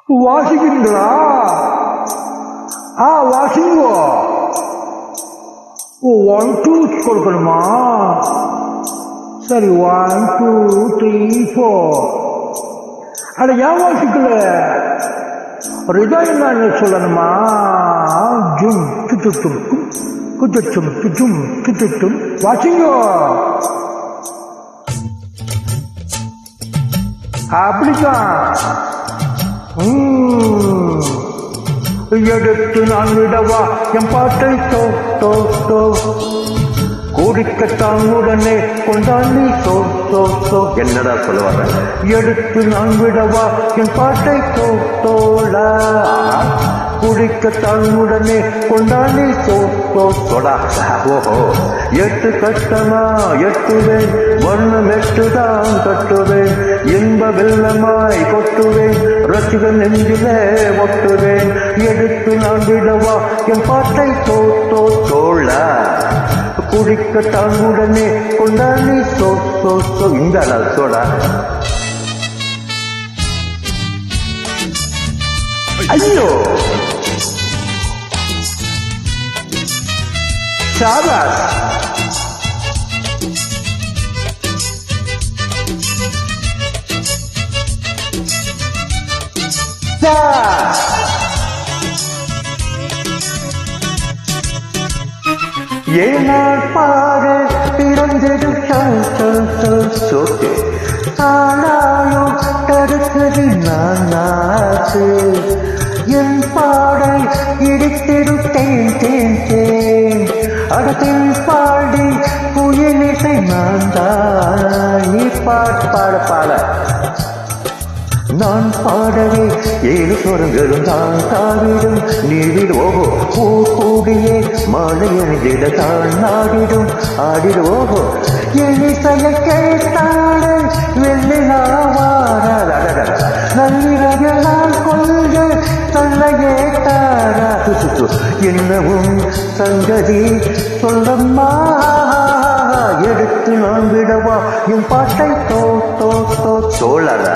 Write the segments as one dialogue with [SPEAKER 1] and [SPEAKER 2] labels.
[SPEAKER 1] வாசிக்கிறீங்களா? வாசிங்கோ. 1 2 கொடுக்கணுமா? சரி 1 2 3 4. அட ஏன் வாசிக்கல? ரிதம் என்ன சொல்லணுமா? ஜும் துத்தும் குத்தும் துஜும் துத்தும் வாசிங்கோ. அப்படித்தான். எடுத்து நான் விடவா என் பாட்டை தோ தோ தோ கூடிக்கத்தான் உடனே கொண்டாண்டி தோ தோ தோ. என்னடா சொல்லுவாங்க? எடுத்து நான் விடவா என் பாட்டை தோ தோடா குடிக்கத்தான் உடனே கொண்டாண்டி தோ தோ தோடா. ஓஹோ, எட்டு கட்டமா எட்டுவேன், வண்ணம் எட்டுதான் கட்டுவேன், இன்ப வெள்ளமாய் கொட்டுவேன், ரசிகன் நெஞ்சிலே ஒட்டுவேன். எடுத்து நான் விடவா என் பாட்டை தோ தோ தோழா குடிக்கத்தான் உடனே கொண்டாடி சோ சோ சோ. இந்த சோடா. ஐயோ சாபாஸ். ஏனால் பாரு பிறந்தது சோக்கு, ஆனாலும் தடுத்தது நானாச்சு. என் பாடை இடித்திருத்தேன் தேன் தேன் அடத்தின் பாடி புயலிசை நான் தான். நீ பாட பாட நான் பாடவே 7 சுரங்களும் தான் தாவிடும் நீரில். ஓஹோ, பூ கூடியே மாலை அணிந்திட தான் நாடிடும் ஆடிடு. ஓஹோ, எலிசையை கேட்டாட வெள்ளினாவார நள்ளிரகளால் கொள்க தள்ளையே தாரா. என்னவும் சங்கதி சொல்லம்மா. எடுத்து நான் விடவா என் பாட்டை தோ தோ தோ சோழரா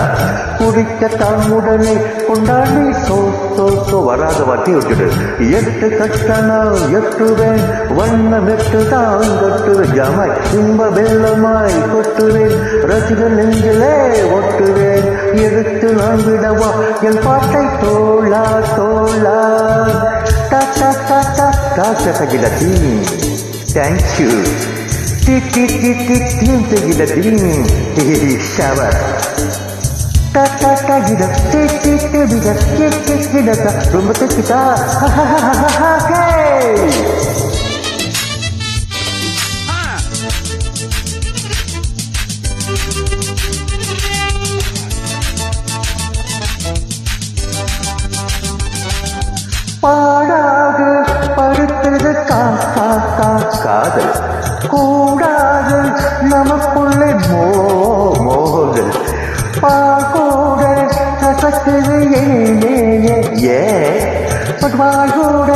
[SPEAKER 1] குடிக்கத்தான் உடனே கொண்டாடி சோ சோ சோ. வராத வாட்டி விட்டுடு. எட்டு கட்டனா எட்டுவேன், வண்ணம் எட்டுதான் கட்டுவேன், ஜமாய் இன்ப வெள்ளமாய் கொட்டுவேன், ரசிகன் நெஞ்சிலே ஒட்டுவேன். எடுத்து நான் விடவா என் பாட்டை தோழா தோழா. தேங்க்யூ. shower. ரொம்ப திட்டா. பாடாக படுத்தது காதல் கூடாது நமக்குள்ளே மோகங்கள். பாகோட கசக்குது ஏ பாகோட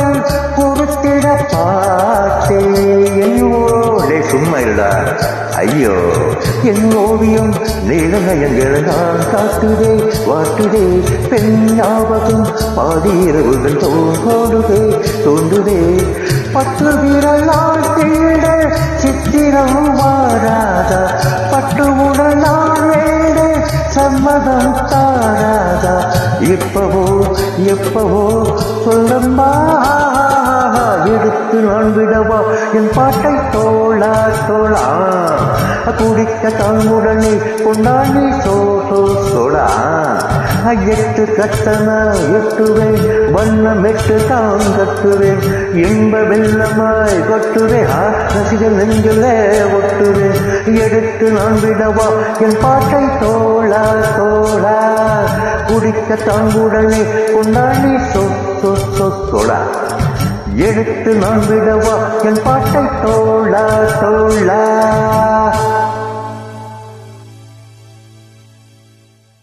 [SPEAKER 1] பொறுத்திட பார்த்தே. என்னோட சும்மா இல்லா. ஐயோ, என் ஓவியம் நீலநயங்கள் நான் காட்டுதே வாட்டுதே. பெண் ஞாபகம் பாதிரவுகள் தோன்றுதே தோன்றுதே. 10 விரலால் தேட சித்திரம் வாராதா, பட்டு உடலால் வேட சம்மதம் தாராதா. எப்பவோ சொல்லம்மா. எடுத்து நான் விடவா என் பாட்டை தோழா தோழா குடிக்கத்தான் உடனே கொண்டாடி சோ சோ சோடா. 8 கட்டனா எட்டுவேன், வண்ணம் எட்டு தான் கட்டுவேன், இன்ப வெள்ளமாய் கொட்டுவேன், ரசிகன் நெஞ்சிலே ஒட்டுவேன். எடுத்து நான் விடவா என் பாட்டை தோழா தோழா குடிக்கத்தான் உடனே கொண்டாடி சோ சோ சோ சோடா. எடுத்து நான் விடவா என் பாட்டை தோழா தோழா.